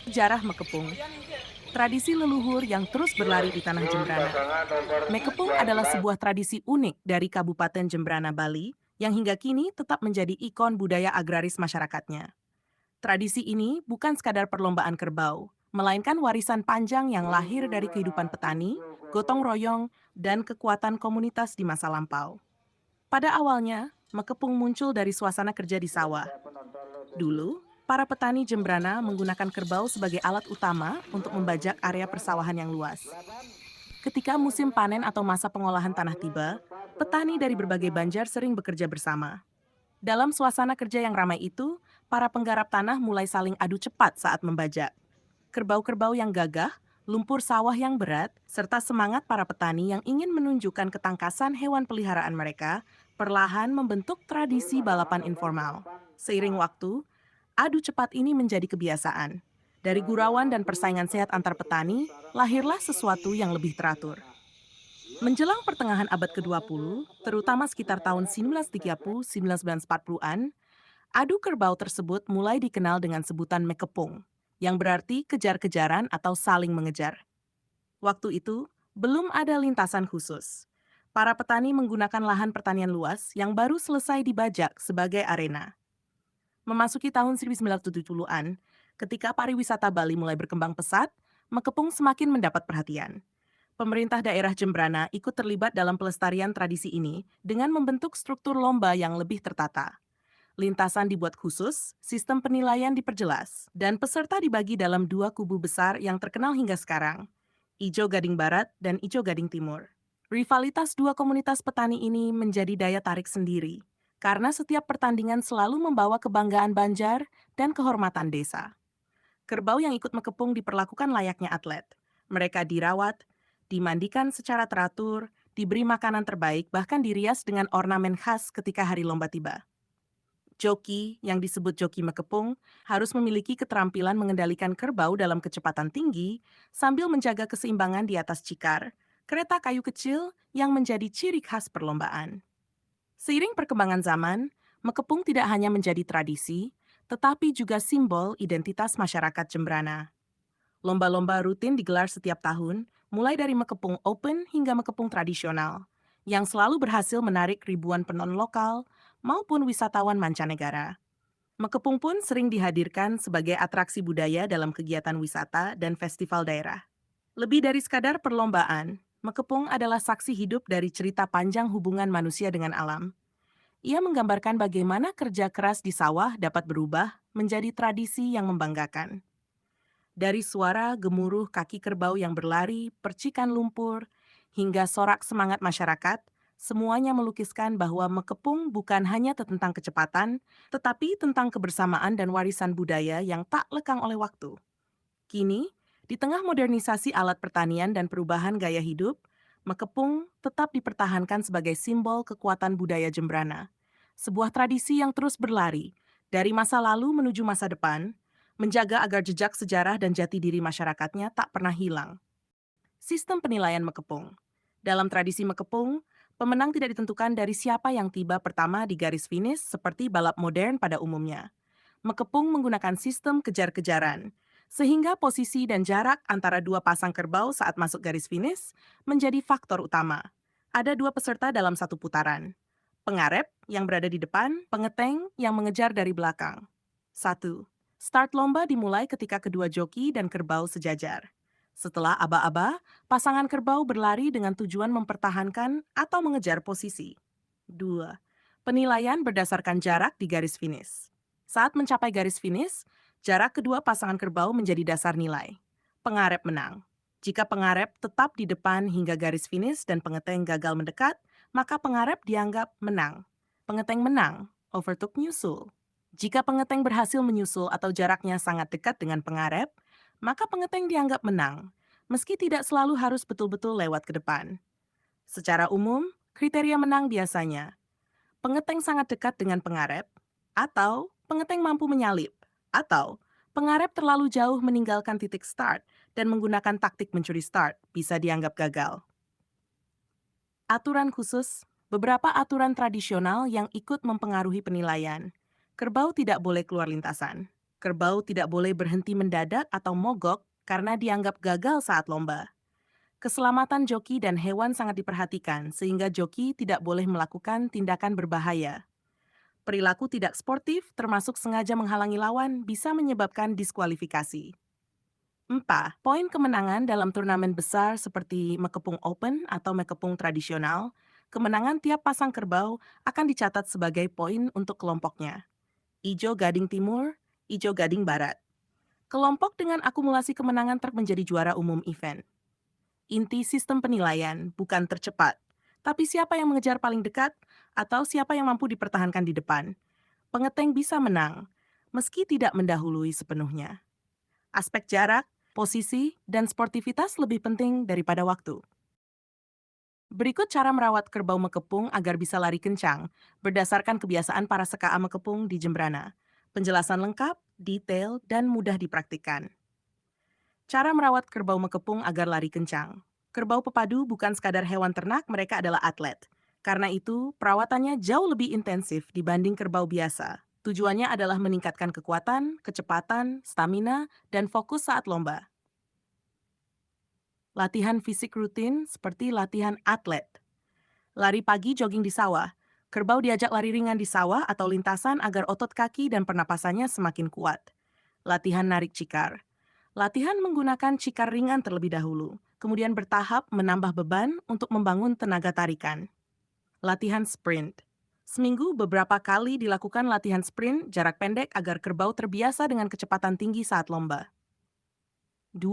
Sejarah Mekepung, tradisi leluhur yang terus berlari di tanah Jembrana. Mekepung adalah sebuah tradisi unik dari Kabupaten Jembrana, Bali, yang hingga kini tetap menjadi ikon budaya agraris masyarakatnya. Tradisi ini bukan sekadar perlombaan kerbau, melainkan warisan panjang yang lahir dari kehidupan petani, gotong royong, dan kekuatan komunitas di masa lampau. Pada awalnya, Mekepung muncul dari suasana kerja di sawah. Dulu, para petani Jembrana menggunakan kerbau sebagai alat utama untuk membajak area persawahan yang luas. Ketika musim panen atau masa pengolahan tanah tiba, petani dari berbagai banjar sering bekerja bersama. Dalam suasana kerja yang ramai itu, para penggarap tanah mulai saling adu cepat saat membajak. Kerbau-kerbau yang gagah, lumpur sawah yang berat, serta semangat para petani yang ingin menunjukkan ketangkasan hewan peliharaan mereka, perlahan membentuk tradisi balapan informal. Seiring waktu, adu cepat ini menjadi kebiasaan. Dari gurauan dan persaingan sehat antar petani, lahirlah sesuatu yang lebih teratur. Menjelang pertengahan abad ke-20, terutama sekitar tahun 1930-1940-an, adu kerbau tersebut mulai dikenal dengan sebutan mekepung, yang berarti kejar-kejaran atau saling mengejar. Waktu itu, belum ada lintasan khusus. Para petani menggunakan lahan pertanian luas yang baru selesai dibajak sebagai arena. Memasuki tahun 1970-an, ketika pariwisata Bali mulai berkembang pesat, mekepung semakin mendapat perhatian. Pemerintah daerah Jembrana ikut terlibat dalam pelestarian tradisi ini dengan membentuk struktur lomba yang lebih tertata. Lintasan dibuat khusus, sistem penilaian diperjelas, dan peserta dibagi dalam dua kubu besar yang terkenal hingga sekarang, Ijo Gading Barat dan Ijo Gading Timur. Rivalitas dua komunitas petani ini menjadi daya tarik sendiri, karena setiap pertandingan selalu membawa kebanggaan Banjar dan kehormatan desa. Kerbau yang ikut mekepung diperlakukan layaknya atlet. Mereka dirawat, dimandikan secara teratur, diberi makanan terbaik, bahkan dirias dengan ornamen khas ketika hari lomba tiba. Joki, yang disebut joki mekepung, harus memiliki keterampilan mengendalikan kerbau dalam kecepatan tinggi sambil menjaga keseimbangan di atas cikar, kereta kayu kecil yang menjadi ciri khas perlombaan. Seiring perkembangan zaman, mekepung tidak hanya menjadi tradisi, tetapi juga simbol identitas masyarakat Jembrana. Lomba-lomba rutin digelar setiap tahun, mulai dari mekepung open hingga mekepung tradisional, yang selalu berhasil menarik ribuan penonton lokal maupun wisatawan mancanegara. Mekepung pun sering dihadirkan sebagai atraksi budaya dalam kegiatan wisata dan festival daerah. Lebih dari sekadar perlombaan, mekepung adalah saksi hidup dari cerita panjang hubungan manusia dengan alam. Ia menggambarkan bagaimana kerja keras di sawah dapat berubah menjadi tradisi yang membanggakan. Dari suara gemuruh kaki kerbau yang berlari, percikan lumpur, hingga sorak semangat masyarakat, semuanya melukiskan bahwa mekepung bukan hanya tentang kecepatan, tetapi tentang kebersamaan dan warisan budaya yang tak lekang oleh waktu. Kini, di tengah modernisasi alat pertanian dan perubahan gaya hidup, mekepung tetap dipertahankan sebagai simbol kekuatan budaya Jembrana. Sebuah tradisi yang terus berlari dari masa lalu menuju masa depan, menjaga agar jejak sejarah dan jati diri masyarakatnya tak pernah hilang. Sistem penilaian mekepung. Dalam tradisi mekepung, pemenang tidak ditentukan dari siapa yang tiba pertama di garis finish seperti balap modern pada umumnya. Mekepung menggunakan sistem kejar-kejaran, sehingga posisi dan jarak antara dua pasang kerbau saat masuk garis finish menjadi faktor utama. Ada dua peserta dalam satu putaran. Pengarep yang berada di depan, pengeteng yang mengejar dari belakang. 1. Start lomba dimulai ketika kedua joki dan kerbau sejajar. Setelah aba-aba, pasangan kerbau berlari dengan tujuan mempertahankan atau mengejar posisi. 2. Penilaian berdasarkan jarak di garis finish. Saat mencapai garis finish, jarak kedua pasangan kerbau menjadi dasar nilai. Pengarep menang. Jika pengarep tetap di depan hingga garis finish dan pengeteng gagal mendekat, maka pengarep dianggap menang. Pengeteng menang, overtook nyusul. Jika pengeteng berhasil menyusul atau jaraknya sangat dekat dengan pengarep, maka pengeteng dianggap menang, meski tidak selalu harus betul-betul lewat ke depan. Secara umum, kriteria menang biasanya pengeteng sangat dekat dengan pengarep, atau pengeteng mampu menyalip, atau pengarep terlalu jauh meninggalkan titik start dan menggunakan taktik mencuri start bisa dianggap gagal. Aturan khusus, beberapa aturan tradisional yang ikut mempengaruhi penilaian. Kerbau tidak boleh keluar lintasan. Kerbau tidak boleh berhenti mendadak atau mogok karena dianggap gagal saat lomba. Keselamatan joki dan hewan sangat diperhatikan sehingga joki tidak boleh melakukan tindakan berbahaya. Perilaku tidak sportif termasuk sengaja menghalangi lawan bisa menyebabkan diskualifikasi. 4. Poin kemenangan dalam turnamen besar seperti Mekepung Open atau Mekepung tradisional, kemenangan tiap pasang kerbau akan dicatat sebagai poin untuk kelompoknya. Ijo Gading Timur, Ijo Gading Barat. Kelompok dengan akumulasi kemenangan truk menjadi juara umum event. Inti sistem penilaian bukan tercepat, tapi siapa yang mengejar paling dekat atau siapa yang mampu dipertahankan di depan. Pengeteng bisa menang, meski tidak mendahului sepenuhnya. Aspek jarak, posisi, dan sportivitas lebih penting daripada waktu. Berikut cara merawat kerbau mekepung agar bisa lari kencang, berdasarkan kebiasaan para SKA mekepung di Jembrana. Penjelasan lengkap, detail, dan mudah dipraktikkan. Cara merawat kerbau mekepung agar lari kencang. Kerbau pepadu bukan sekadar hewan ternak, mereka adalah atlet. Karena itu, perawatannya jauh lebih intensif dibanding kerbau biasa. Tujuannya adalah meningkatkan kekuatan, kecepatan, stamina, dan fokus saat lomba. Latihan fisik rutin seperti latihan atlet. Lari pagi jogging di sawah. Kerbau diajak lari ringan di sawah atau lintasan agar otot kaki dan pernapasannya semakin kuat. Latihan narik cikar. Latihan menggunakan cikar ringan terlebih dahulu, kemudian bertahap menambah beban untuk membangun tenaga tarikan. Latihan sprint. Seminggu beberapa kali dilakukan latihan sprint jarak pendek agar kerbau terbiasa dengan kecepatan tinggi saat lomba. 2.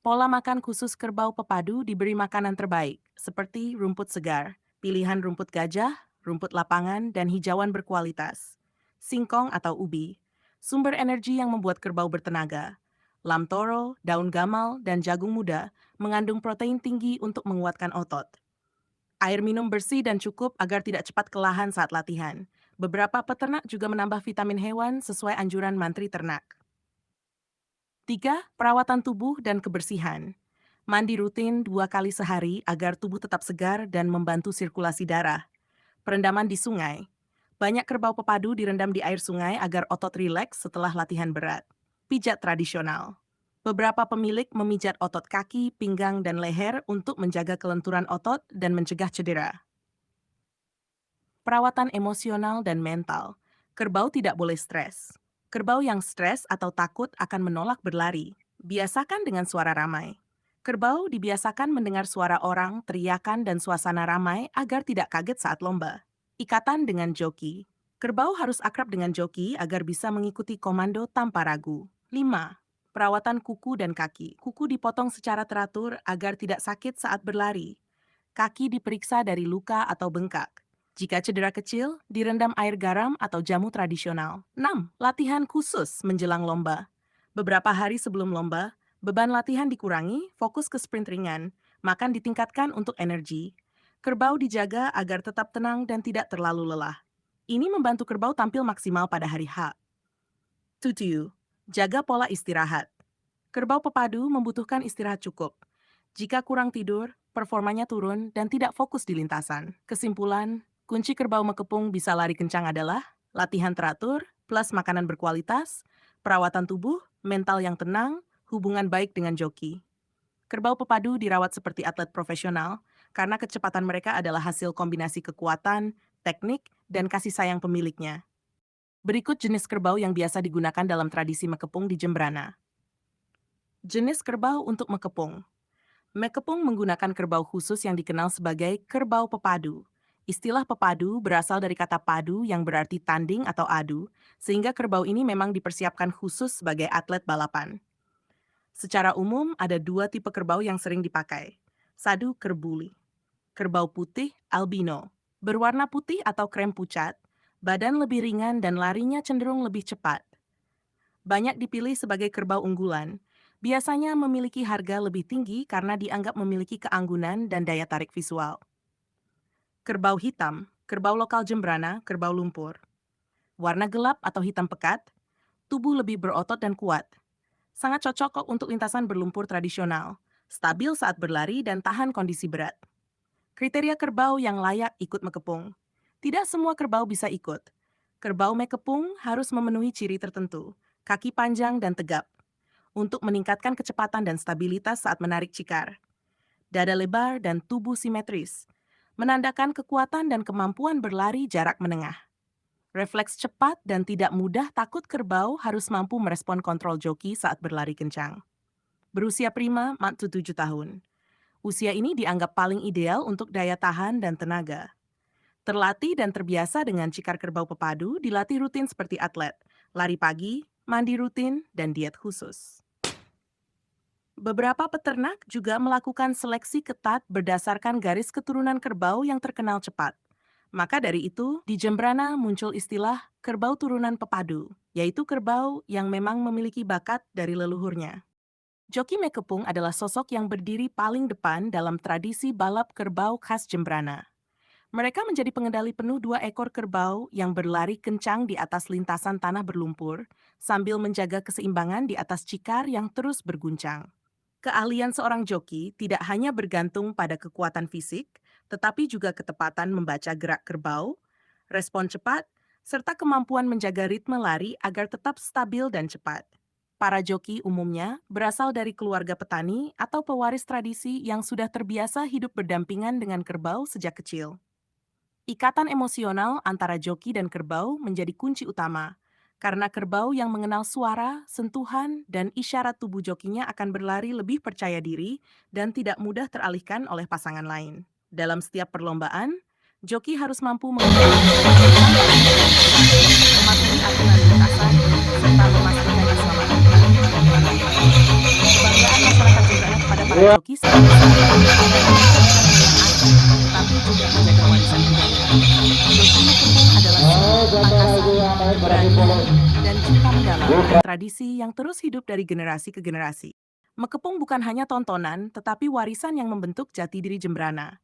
Pola makan khusus kerbau pepadu diberi makanan terbaik, seperti rumput segar, pilihan rumput gajah, rumput lapangan, dan hijauan berkualitas. Singkong atau ubi, sumber energi yang membuat kerbau bertenaga. Lam toro, daun gamal, dan jagung muda mengandung protein tinggi untuk menguatkan otot. Air minum bersih dan cukup agar tidak cepat kelelahan saat latihan. Beberapa peternak juga menambah vitamin hewan sesuai anjuran mantri ternak. 3. Perawatan tubuh dan kebersihan. Mandi rutin 2 kali sehari agar tubuh tetap segar dan membantu sirkulasi darah. Perendaman di sungai. Banyak kerbau pepadu direndam di air sungai agar otot rileks setelah latihan berat. Pijat tradisional. Beberapa pemilik memijat otot kaki, pinggang, dan leher untuk menjaga kelenturan otot dan mencegah cedera. Perawatan emosional dan mental. Kerbau tidak boleh stres. Kerbau yang stres atau takut akan menolak berlari. Biasakan dengan suara ramai. Kerbau dibiasakan mendengar suara orang, teriakan, dan suasana ramai agar tidak kaget saat lomba. Ikatan dengan joki. Kerbau harus akrab dengan joki agar bisa mengikuti komando tanpa ragu. 5. Perawatan kuku dan kaki. Kuku dipotong secara teratur agar tidak sakit saat berlari. Kaki diperiksa dari luka atau bengkak. Jika cedera kecil, direndam air garam atau jamu tradisional. 6. Latihan khusus menjelang lomba. Beberapa hari sebelum lomba, beban latihan dikurangi, fokus ke sprint ringan, makan ditingkatkan untuk energi. Kerbau dijaga agar tetap tenang dan tidak terlalu lelah. Ini membantu kerbau tampil maksimal pada hari H. 7. Jaga pola istirahat. Kerbau pepadu membutuhkan istirahat cukup. Jika kurang tidur, performanya turun dan tidak fokus di lintasan. Kesimpulan, kunci kerbau mekepung bisa lari kencang adalah latihan teratur, plus makanan berkualitas, perawatan tubuh, mental yang tenang, hubungan baik dengan joki. Kerbau pepadu dirawat seperti atlet profesional karena kecepatan mereka adalah hasil kombinasi kekuatan, teknik, dan kasih sayang pemiliknya. Berikut jenis kerbau yang biasa digunakan dalam tradisi mekepung di Jembrana. Jenis kerbau untuk mekepung. Mekepung menggunakan kerbau khusus yang dikenal sebagai kerbau pepadu. Istilah pepadu berasal dari kata padu yang berarti tanding atau adu, sehingga kerbau ini memang dipersiapkan khusus sebagai atlet balapan. Secara umum, ada 2 tipe kerbau yang sering dipakai. Sadu kerbuli. Kerbau putih albino. Berwarna putih atau krem pucat, badan lebih ringan dan larinya cenderung lebih cepat. Banyak dipilih sebagai kerbau unggulan, biasanya memiliki harga lebih tinggi karena dianggap memiliki keanggunan dan daya tarik visual. Kerbau hitam, kerbau lokal Jembrana, kerbau lumpur. Warna gelap atau hitam pekat, tubuh lebih berotot dan kuat. Sangat cocok kok untuk lintasan berlumpur tradisional, stabil saat berlari dan tahan kondisi berat. Kriteria kerbau yang layak ikut mekepung. Tidak semua kerbau bisa ikut. Kerbau mekepung harus memenuhi ciri tertentu. kaki panjang dan tegap, untuk meningkatkan kecepatan dan stabilitas saat menarik cikar. Dada lebar dan tubuh simetris, menandakan kekuatan dan kemampuan berlari jarak menengah. Refleks cepat dan tidak mudah takut kerbau harus mampu merespon kontrol joki saat berlari kencang. Berusia prima 4 to 7 tahun. Usia ini dianggap paling ideal untuk daya tahan dan tenaga. Terlatih dan terbiasa dengan cikar kerbau pepadu dilatih rutin seperti atlet, lari pagi, mandi rutin, dan diet khusus. Beberapa peternak juga melakukan seleksi ketat berdasarkan garis keturunan kerbau yang terkenal cepat. Maka dari itu, di Jembrana muncul istilah kerbau turunan pepadu, yaitu kerbau yang memang memiliki bakat dari leluhurnya. Joki Mekepung adalah sosok yang berdiri paling depan dalam tradisi balap kerbau khas Jembrana. Mereka menjadi pengendali penuh 2 ekor kerbau yang berlari kencang di atas lintasan tanah berlumpur, sambil menjaga keseimbangan di atas cikar yang terus berguncang. Keahlian seorang joki tidak hanya bergantung pada kekuatan fisik, tetapi juga ketepatan membaca gerak kerbau, respon cepat, serta kemampuan menjaga ritme lari agar tetap stabil dan cepat. Para joki umumnya berasal dari keluarga petani atau pewaris tradisi yang sudah terbiasa hidup berdampingan dengan kerbau sejak kecil. Ikatan emosional antara joki dan kerbau menjadi kunci utama, karena kerbau yang mengenal suara, sentuhan, dan isyarat tubuh jokinya akan berlari lebih percaya diri dan tidak mudah teralihkan oleh pasangan lain. Dalam setiap perlombaan, joki harus mampu mengendalikan kecepatan sampai dengan cepat, mematuhi aturan lintasan, serta memastikan keselamatan petani dan penonton. Kebanggaan masyarakat Jemberana kepada para joki sangat besar, karena mereka bukan hanya atlet, tetapi juga menjaga warisan budaya. Joki Mekepung adalah simbol ketangkasan, keberanian, dan cinta mendalam pada tradisi yang terus hidup dari generasi ke generasi. Mekepung bukan hanya tontonan, tetapi warisan yang membentuk jati diri Jembrana.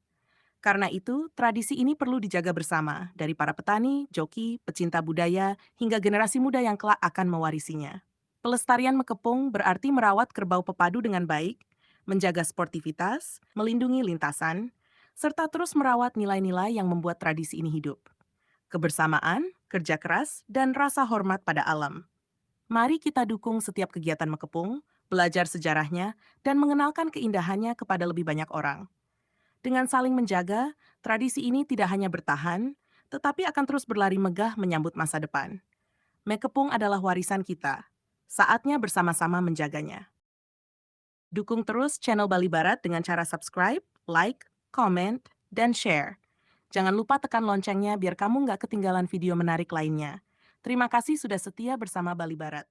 Karena itu, tradisi ini perlu dijaga bersama dari para petani, joki, pecinta budaya, hingga generasi muda yang kelak akan mewarisinya. Pelestarian Mekepung berarti merawat kerbau pepadu dengan baik, menjaga sportivitas, melindungi lintasan, serta terus merawat nilai-nilai yang membuat tradisi ini hidup. Kebersamaan, kerja keras, dan rasa hormat pada alam. Mari kita dukung setiap kegiatan Mekepung, belajar sejarahnya, dan mengenalkan keindahannya kepada lebih banyak orang. Dengan saling menjaga, tradisi ini tidak hanya bertahan, tetapi akan terus berlari megah menyambut masa depan. Mekepung adalah warisan kita. Saatnya bersama-sama menjaganya. Dukung terus channel Bali Barat dengan cara subscribe, like, comment, dan share. Jangan lupa tekan loncengnya biar kamu nggak ketinggalan video menarik lainnya. Terima kasih sudah setia bersama Bali Barat.